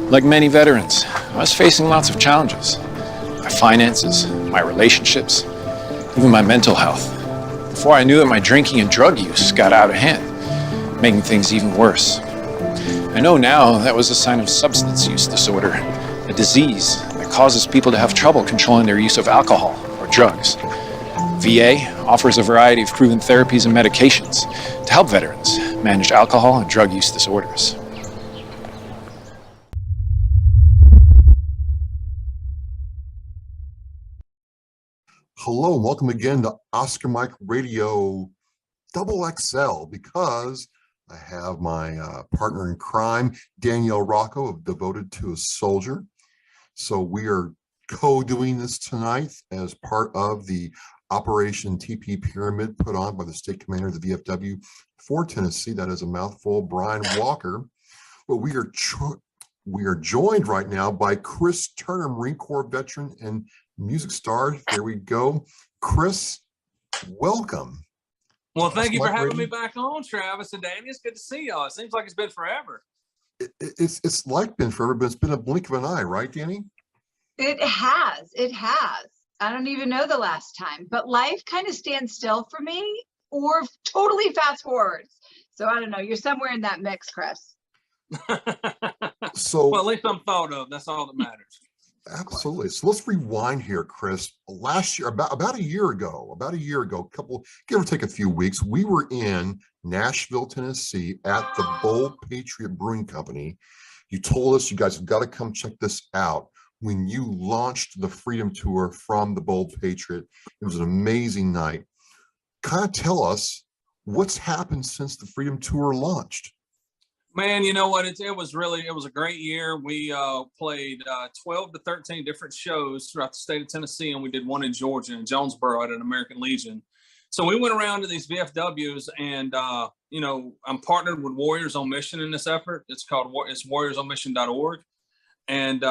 Like many veterans, I was facing lots of challenges. My finances, my relationships, even my mental health. Before I knew it, my drinking and drug use got out of hand, making things even worse. I know now that was a sign of substance use disorder, a disease that causes people to have trouble controlling their use of alcohol or drugs. VA offers a variety of proven therapies and medications to help veterans manage alcohol and drug use disorders. Hello and welcome again to Oscar Mike Radio Double XL, because I have my partner in crime, Danielle Rocco of Devoted to a Soldier. So we are co-doing this tonight as part of the Operation TP Pyramid put on by the state commander of the VFW for Tennessee. That is a mouthful, Brian Walker. But we are joined right now by Chris Turner, Marine Corps veteran and music star. There we go. Chris, welcome. Well, thank you for having me back on, Travis and Danny. It's good to see y'all. It seems like it's been forever. It's like been forever, but it's been a blink of an eye, right, Danny? It has. It has. I don't even know the last time, but life kind of stands still for me or totally fast forwards. So I don't know. You're somewhere in that mix, Chris. So, well, at least I'm thought of. That's all that matters. Absolutely. So let's rewind here, Chris. Last year, about a year ago, give or take a few weeks, we were in Nashville, Tennessee at the Bold Patriot Brewing Company. You told us you guys have got to come check this out. When you launched the Freedom Tour from the Bold Patriot, it was an amazing night. Kind of tell us what's happened since the Freedom Tour launched. Man, you know what? It was a great year. We played 12 to 13 different shows throughout the state of Tennessee, and we did one in Georgia, in Jonesboro at an American Legion. So we went around to these VFWs, and I'm partnered with Warriors on Mission in this effort. It's warriorsonmission.org. And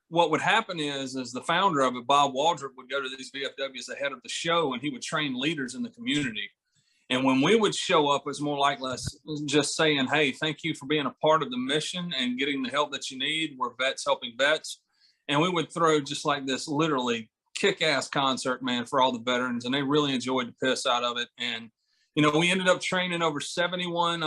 what would happen is the founder of it, Bob Waldrop, would go to these VFWs ahead of the show, and he would train leaders in the community. And when we would show up, it was more like us just saying, hey, thank you for being a part of the mission and getting the help that you need. We're vets helping vets. And we would throw just like this literally kick-ass concert, man, for all the veterans. And they really enjoyed the piss out of it. And, we ended up training over 71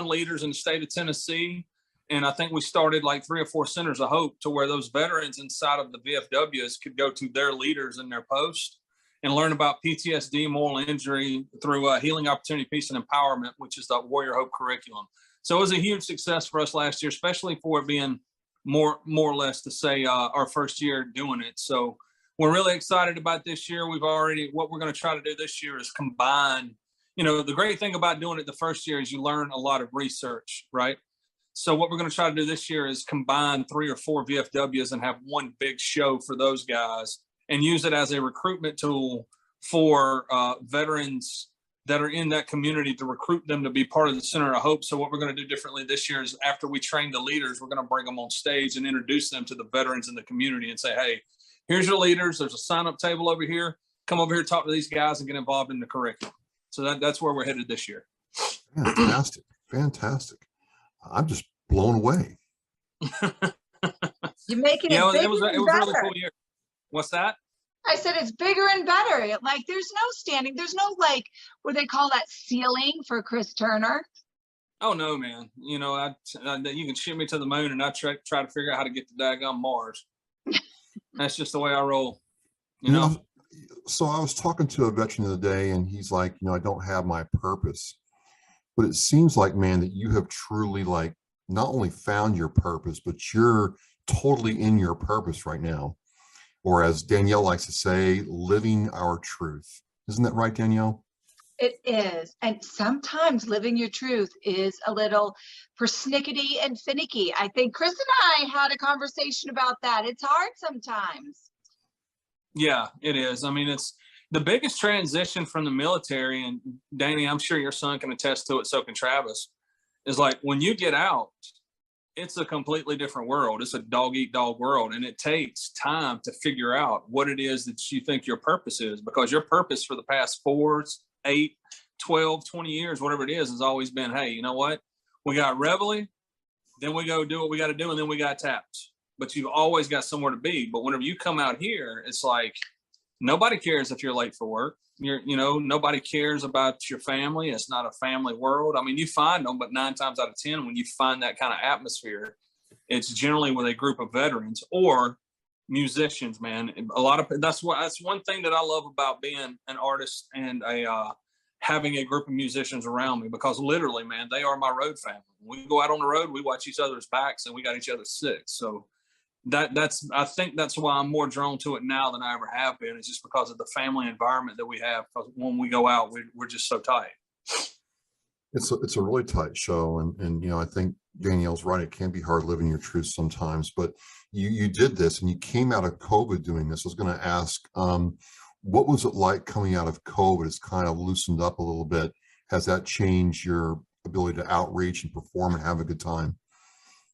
leaders in the state of Tennessee. And I think we started like 3 or 4 centers of hope to where those veterans inside of the VFWs could go to their leaders in their post and learn about PTSD, moral injury through Healing Opportunity, Peace, and Empowerment, which is the Warrior Hope curriculum. So it was a huge success for us last year, especially for it being more or less to say our first year doing it. So we're really excited about this year. What we're going to try to do this year is combine, the great thing about doing it the first year is you learn a lot of research, right? So what we're going to try to do this year is combine 3 or 4 VFWs and have one big show for those guys, and use it as a recruitment tool for veterans that are in that community to recruit them to be part of the Center of Hope. So what we're going to do differently this year is after we train the leaders, we're going to bring them on stage and introduce them to the veterans in the community and say, hey, here's your leaders. There's a sign-up table over here. Come over here, talk to these guys, and get involved in the curriculum. So that's where we're headed this year. Fantastic. Fantastic. I'm just blown away. You're making it it was a really cool year. What's that? I said it's bigger and better. Like there's no standing, there's no like what they call that ceiling for Chris Turner. Oh no, man. You can shoot me to the moon and I try to figure out how to get to daggone Mars. That's just the way I roll. You know? So I was talking to a veteran the other day, and he's like, I don't have my purpose. But it seems like, man, that you have truly like not only found your purpose, but you're totally in your purpose right now. Or as Danielle likes to say, living our truth. Isn't that right, Danielle? It is. And sometimes living your truth is a little persnickety and finicky. I think Chris and I had a conversation about that. It's hard sometimes. Yeah, it is. I mean, it's the biggest transition from the military, and Danny, I'm sure your son can attest to it, so can Travis, is like when you get out, it's a completely different world. It's a dog eat dog world. And it takes time to figure out what it is that you think your purpose is, because your purpose for the past 4, 8, 12, 20 years, whatever it is, has always been, hey, you know what? We got Reveille, then we go do what we got to do, and then we got taps. But you've always got somewhere to be. But whenever you come out here, it's like nobody cares if you're late for work. Nobody cares about your family. It's not a family world. I mean, you find them, but 9 times out of 10, when you find that kind of atmosphere, it's generally with a group of veterans or musicians, man. That's one thing that I love about being an artist and having a group of musicians around me, because literally, man, they are my road family. When we go out on the road, we watch each other's backs and we got each other's six. So I think that's why I'm more drawn to it now than I ever have been. It's just because of the family environment that we have. Because when we go out, we're just so tight. It's a really tight show, and I think Danielle's right. It can be hard living your truth sometimes, but you did this and you came out of COVID doing this. I was going to ask, what was it like coming out of COVID? It's kind of loosened up a little bit. Has that changed your ability to outreach and perform and have a good time?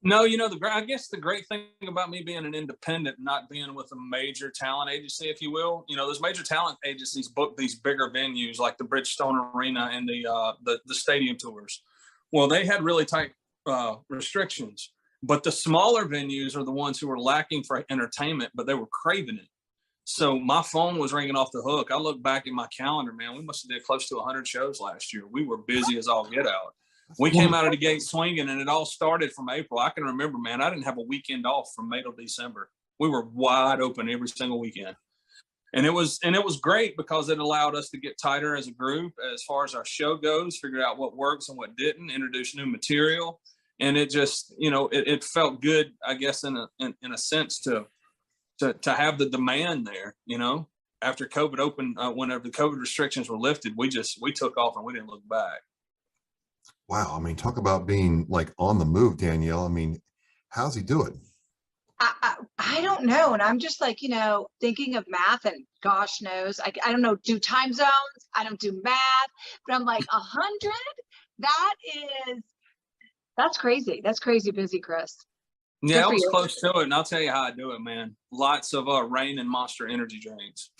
No, I guess the great thing about me being an independent, not being with a major talent agency, if you will, those major talent agencies book these bigger venues like the Bridgestone Arena and the stadium tours. Well, they had really tight restrictions, but the smaller venues are the ones who were lacking for entertainment, but they were craving it. So my phone was ringing off the hook. I look back at my calendar, man, we must have did close to 100 shows last year. We were busy as all get out. We came out of the gate swinging, and it all started from April. I can remember, man, I didn't have a weekend off from May till December. We were wide open every single weekend. And it was great because it allowed us to get tighter as a group as far as our show goes, figure out what works and what didn't, introduce new material. And it just, it felt good, I guess, in a sense to have the demand there, after COVID opened, whenever the COVID restrictions were lifted, we took off and we didn't look back. Wow. I mean, talk about being like on the move, Danielle. I mean, how's he do it? I don't know. And I'm just like, thinking of math, and gosh knows, I don't know, do time zones. I don't do math, but I'm like 100. That's crazy. That's crazy busy, Chris. Yeah, I was close to it. And I'll tell you how I do it, man. Lots of Rain and Monster energy drinks.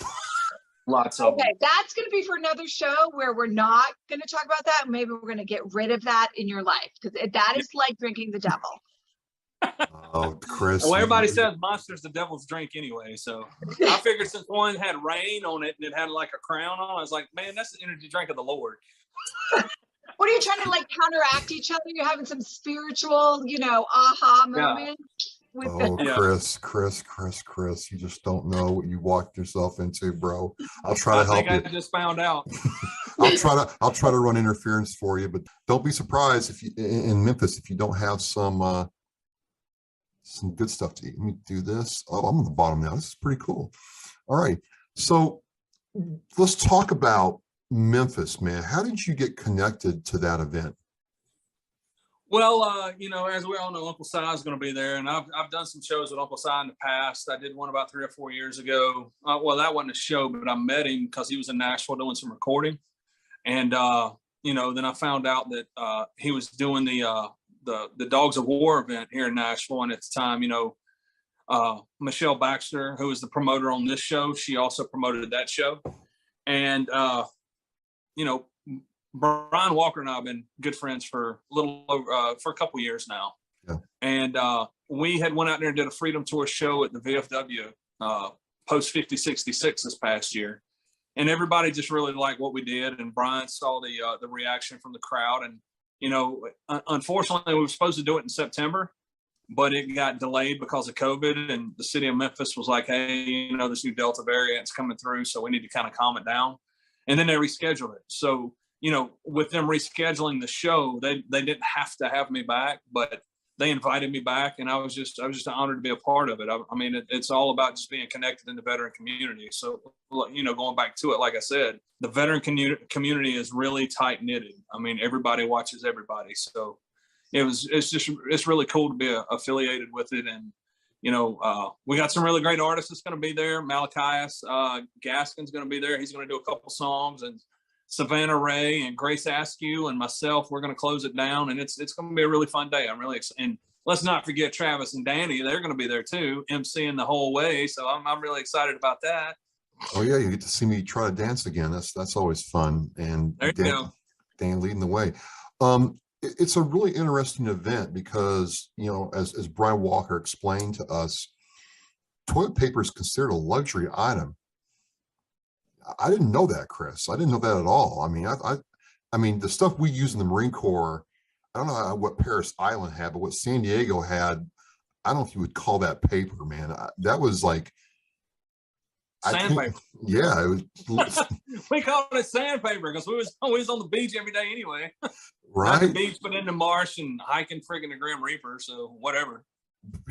Lots of them. That's going to be for another show where we're not going to talk about that. Maybe we're going to get rid of that in your life, because that is like drinking the devil. Oh, Chris. Well, everybody says Monster's the devil's drink anyway. So I figured since one had rain on it and it had like a crown on, I was like, man, that's the energy drink of the Lord. What are you trying to like counteract each other? You're having some spiritual, aha moment. Chris, you just don't know what you walked yourself into, bro. I'll try to help you. I just found out. I'll try to run interference for you, but don't be surprised if you in Memphis if you don't have some good stuff to eat. Let me do this. Oh, I'm on the bottom now. This is pretty cool. All right, so let's talk about Memphis, man. How did you get connected to that event? Well, as we all know, Uncle Si is going to be there, and I've done some shows with Uncle Si in the past. I did one about 3 or 4 years ago. Well, that wasn't a show, but I met him because he was in Nashville doing some recording, and then I found out that he was doing the Dogs of War event here in Nashville, and at the time, Michelle Baxter, who was the promoter on this show, she also promoted that show, and Brian Walker and I have been good friends for a couple of years now. Yeah. And we had went out there and did a Freedom Tour show at the VFW post 5066 this past year. And everybody just really liked what we did. And Brian saw the reaction from the crowd. And, unfortunately, we were supposed to do it in September, but it got delayed because of COVID. And the city of Memphis was like, hey, this new Delta variant's coming through, so we need to kind of calm it down. And then they rescheduled it. So, with them rescheduling the show, they didn't have to have me back, but they invited me back, and I was just honored to be a part of it. I mean, it's all about just being connected in the veteran community. So, going back to it, like I said, the veteran community is really tight knitted. I mean, everybody watches everybody. So it's really cool to be affiliated with it. And, we got some really great artists that's going to be there. Malachias Gaskin's going to be there. He's going to do a couple songs, and Savannah Ray and Grace Askew and myself, we're going to close it down, and it's going to be a really fun day. I'm really excited. And let's not forget Travis and Danny. They're going to be there too, emceeing the whole way. So I'm really excited about that. Oh yeah, you get to see me try to dance again. That's always fun. And there you go. Dan leading the way. it's a really interesting event because, as Brian Walker explained to us, toilet paper is considered a luxury item. I didn't know that, Chris. I didn't know that at all. I mean, I mean, the stuff we use in the Marine Corps, I don't know what Paris Island had, but what San Diego had, I don't know if you would call that paper, man. That was like, Sandpaper. Yeah, it was. We called it sandpaper because we was on the beach every day anyway. Right. Not the beach, but in the marsh and hiking friggin' the Grim Reaper. So whatever.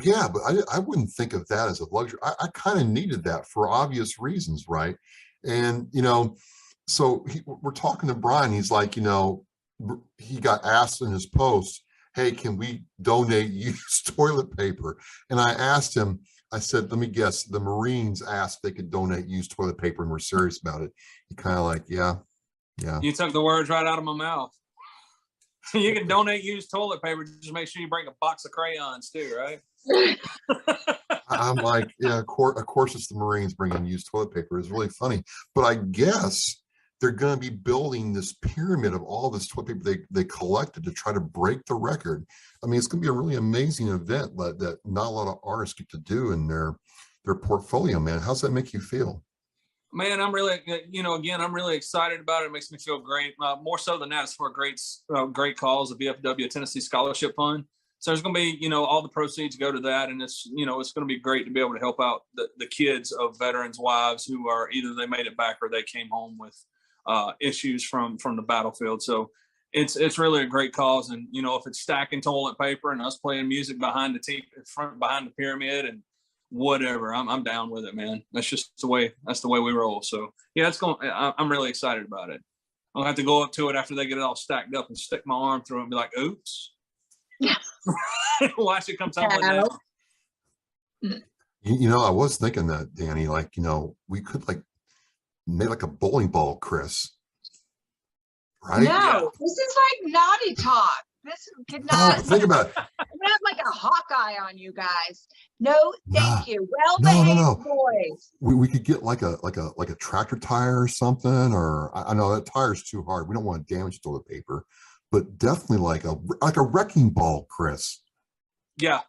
Yeah, but I wouldn't think of that as a luxury. I kind of needed that for obvious reasons, right? And so we're talking to Brian. He's like, he got asked in his post, "Hey, can we donate used toilet paper?" And I asked him. I said, "Let me guess. The Marines asked if they could donate used toilet paper, and we're serious about it." He kind of like, yeah. You took the words right out of my mouth. You can donate used toilet paper. Just make sure you bring a box of crayons too, right? I'm like, yeah, of course it's the Marines bringing used toilet paper. It's really funny. But I guess they're going to be building this pyramid of all this toilet paper they collected to try to break the record. I mean, it's going to be a really amazing event that not a lot of artists get to do in their portfolio, man. How's that make you feel? Man, I'm really, again, I'm really excited about it. It makes me feel great. More so than that, it's for a great cause, the VFW Tennessee Scholarship Fund. So there's going to be, all the proceeds go to that. And it's going to be great to be able to help out the kids of veterans' wives who are either they made it back or they came home with issues from the battlefield. So it's really a great cause. And, if it's stacking toilet paper and us playing music behind the pyramid and whatever, I'm down with it, man. That's the way we roll. So yeah, I'm really excited about it. I'll have to go up to it after they get it all stacked up and stick my arm through it and be like, oops. Watch it come tumbling down. I was thinking that, Danny, like, we could like make like a bowling ball, Chris. Right? No, this is like naughty talk. This could not. No, think about it. I'm gonna have like a Hawkeye on you guys. No, thank you. Well No. boys. We could get like a tractor tire or something, or I know that tire's too hard. We don't want to damage toilet paper, but definitely like a wrecking ball, Chris. Yeah.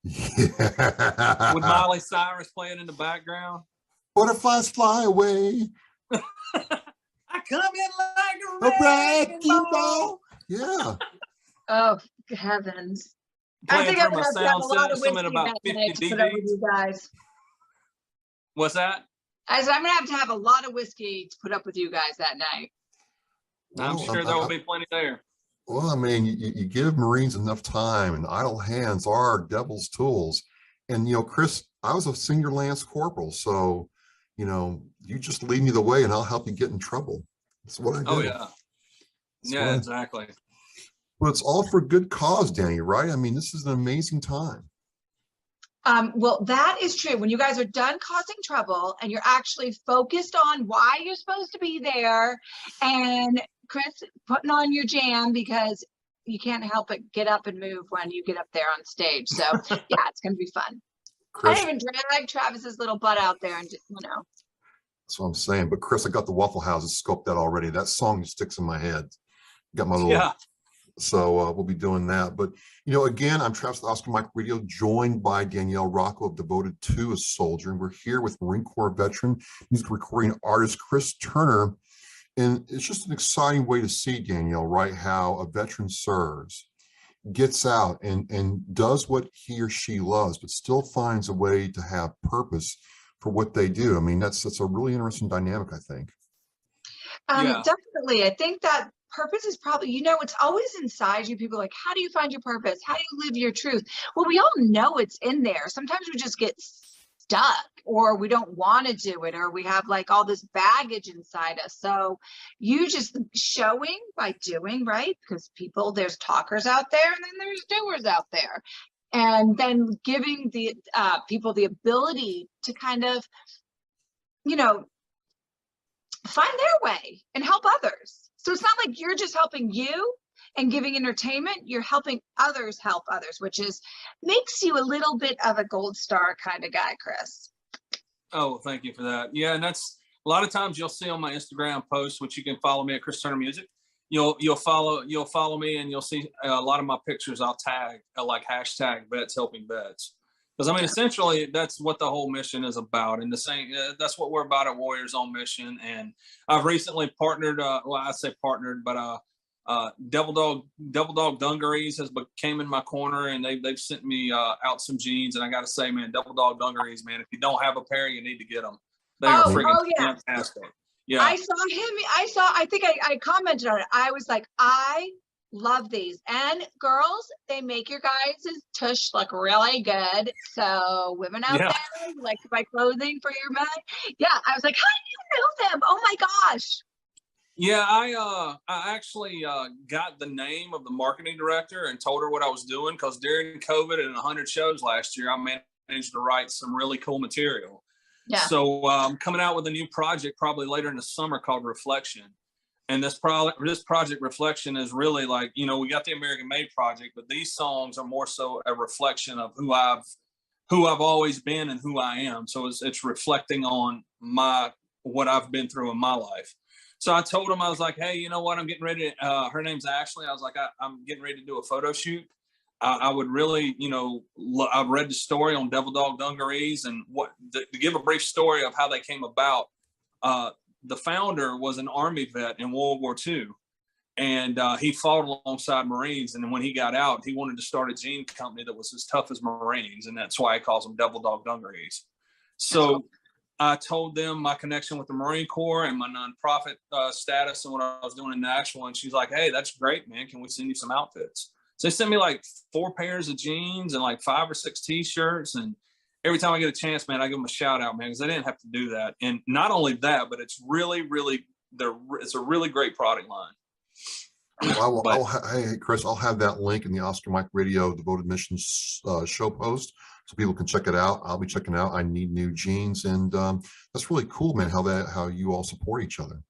Yeah. With Miley Cyrus playing in the background. Butterflies fly away. I come in like a wrecking ball. Yeah. Oh heavens! Playing I think I'm from gonna a have to have sound a lot of system whiskey at about that 50 night to put up with you dBs. guys. What's that? I said I'm gonna have a lot of whiskey to put up with you guys that night. I'm sure there will be plenty there. Well, I mean, you give Marines enough time, and idle hands are devil's tools. And Chris, I was a senior lance corporal, so you just lead me the way, and I'll help you get in trouble. That's what I do. Oh yeah, yeah, exactly. But it's all for good cause, Danny, right? I mean, this is an amazing time. Well, that is true. When you guys are done causing trouble and you're actually focused on why you're supposed to be there, and Chris putting on your jam because you can't help but get up and move when you get up there on stage. So yeah, it's gonna be fun. Chris, I didn't even drag Travis's little butt out there and That's what I'm saying. But Chris, I got the Waffle Houses scoped out already. That song just sticks in my head. Got my little. Yeah. So we'll be doing that. But, again, I'm Travis with Oscar Mike Radio, joined by Danielle Rocco of Devoted to a Soldier. And we're here with Marine Corps veteran, music recording artist Chris Turner. And it's just an exciting way to see, Danielle, right, how a veteran serves, gets out and does what he or she loves, but still finds a way to have purpose for what they do. I mean, that's a really interesting dynamic, I think. Definitely. I think that purpose is probably, it's always inside you. People are like, how do you find your purpose? How do you live your truth? Well, we all know it's in there. Sometimes we just get stuck, or we don't want to do it, or we have like all this baggage inside us. So you just showing by doing, right? Because there's talkers out there and then there's doers out there. And then giving the people the ability to kind of, find their way and help others. So it's not like you're just helping you and giving entertainment, you're helping others help others, which makes you a little bit of a gold star kind of guy, Chris. Oh, thank you for that. Yeah, and that's a lot of times you'll see on my Instagram posts, which you can follow me at Chris Turner Music. you'll follow me, and you'll see a lot of my pictures. I'll tag like hashtag vets helping vets. Because I mean, essentially, that's what the whole mission is about, and the same. That's what we're about at Warriors on Mission. And I've recently partnered. Well, I say partnered, but Devil Dog Dungarees came in my corner, and they've sent me out some jeans. And I got to say, man, Devil Dog Dungarees, man, if you don't have a pair, you need to get them. They are freaking fantastic. Yeah, I saw him. I think I commented on it. I was like, I love these. And girls, they make your guys' tush look really good. So women out there who like to buy clothing for your men. Yeah, I was like, how do you know them? Oh my gosh. Yeah, I actually got the name of the marketing director and told her what I was doing, because during COVID and 100 shows last year, I managed to write some really cool material. Yeah. So I'm coming out with a new project probably later in the summer called Reflection. And this project Reflection is really like, we got the American Made project, but these songs are more so a reflection of who I've always been and who I am. So it's reflecting on what I've been through in my life. So I told him, I was like, hey, you know what? I'm getting ready to, her name's Ashley. I was like, I'm getting ready to do a photo shoot. I would really, I've read the story on Devil Dog Dungarees, and to give a brief story of how they came about. The founder was an Army vet in World War II, and he fought alongside Marines. And then when he got out, he wanted to start a jean company that was as tough as Marines, and that's why he calls them Devil Dog Dungarees. So I told them my connection with the Marine Corps and my nonprofit status and what I was doing in Nashville. And she's like, hey, that's great, man. Can we send you some outfits? So they sent me like 4 pairs of jeans and like 5 or 6 T-shirts. And every time I get a chance, man, I give them a shout out, man, because I didn't have to do that. And not only that, but it's really, really, it's a really great product line. Hey, Chris, I'll have that link in the Oscar Mike Radio Devoted Missions show post, so people can check it out. I'll be checking it out. I need new jeans, and that's really cool, man. How you all support each other.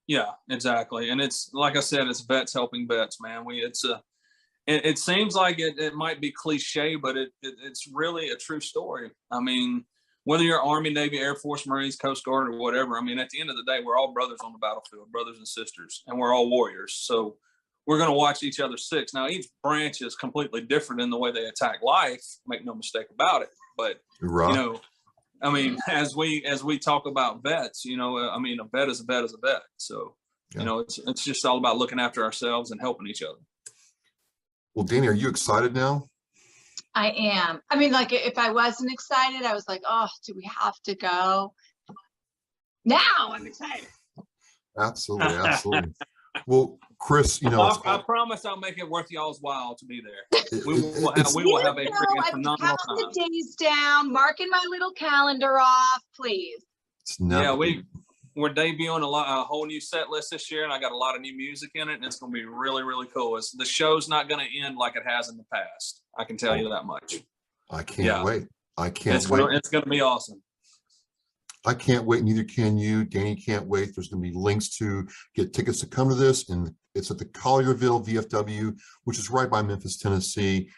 Yeah, exactly. And it's like I said, it's vets helping vets, man. It seems like it might be cliche, but it's really a true story. I mean, whether you're Army, Navy, Air Force, Marines, Coast Guard, or whatever, I mean, at the end of the day, we're all brothers on the battlefield, brothers and sisters, and we're all warriors. So we're going to watch each other six. Now, each branch is completely different in the way they attack life. Make no mistake about it. But, I mean, as we talk about vets, I mean, a vet is a vet is a vet. So, it's just all about looking after ourselves and helping each other. Well, Danny, are you excited now? I am. I mean, like, if I wasn't excited, I was like, oh, do we have to go? Now I'm excited. Absolutely. Well, Chris, I promise I'll make it worth y'all's while to be there. We will have a freaking phenomenal time. I'm counting the days down, marking my little calendar off, please. We're debuting a whole new set list this year, and I got a lot of new music in it, and it's going to be really, really cool. The show's not going to end like it has in the past. I can tell you that much. I can't wait. I can't wait. It's going to be awesome. I can't wait. Neither can you. Danny can't wait. There's going to be links to get tickets to come to this, and it's at the Collierville VFW, which is right by Memphis, Tennessee.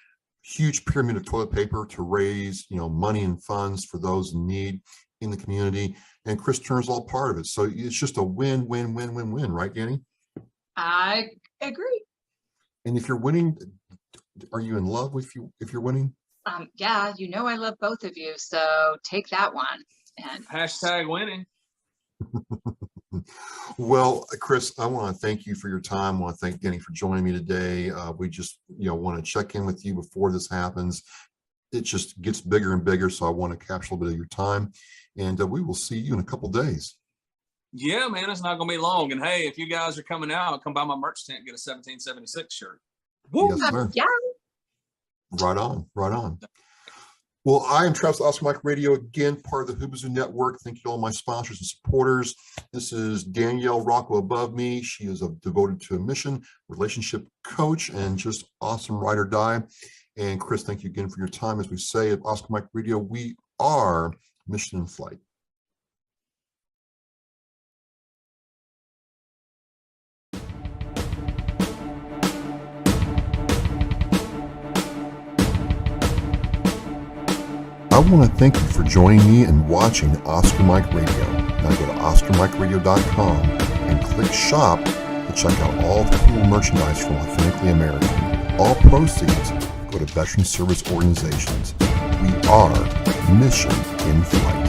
Huge pyramid of toilet paper to raise, money and funds for those in need in the community. And Chris Turner's all part of it. So it's just a win, win, win, win, win, right, Danny? I agree. And if you're winning, are you in love with you if you're winning? Yeah, I love both of you. So take that one. And hashtag winning. Well, Chris, I want to thank you for your time. I want to thank Danny for joining me today. We just, want to check in with you before this happens. It just gets bigger and bigger. So I want to capture a little bit of your time. And we will see you in a couple days. Yeah, man, it's not going to be long. And hey, if you guys are coming out, come by my merch tent, get a 1776 shirt. Woo! Yes, sir. Yeah. Right on. Well, I am Travis Oscar Mike Radio, again, part of the Hoobazoo Network. Thank you to all my sponsors and supporters. This is Danielle Rocco above me. She is devoted to a mission, relationship coach, and just awesome ride or die. And Chris, thank you again for your time. As we say at Oscar Mike Radio, we are Mission in Flight. I want to thank you for joining me and watching Oscar Mike Radio. Now go to OscarMikeRadio.com and click shop to check out all the cool merchandise from Authentically American. All proceeds go to veteran service organizations. We are Mission in Flight.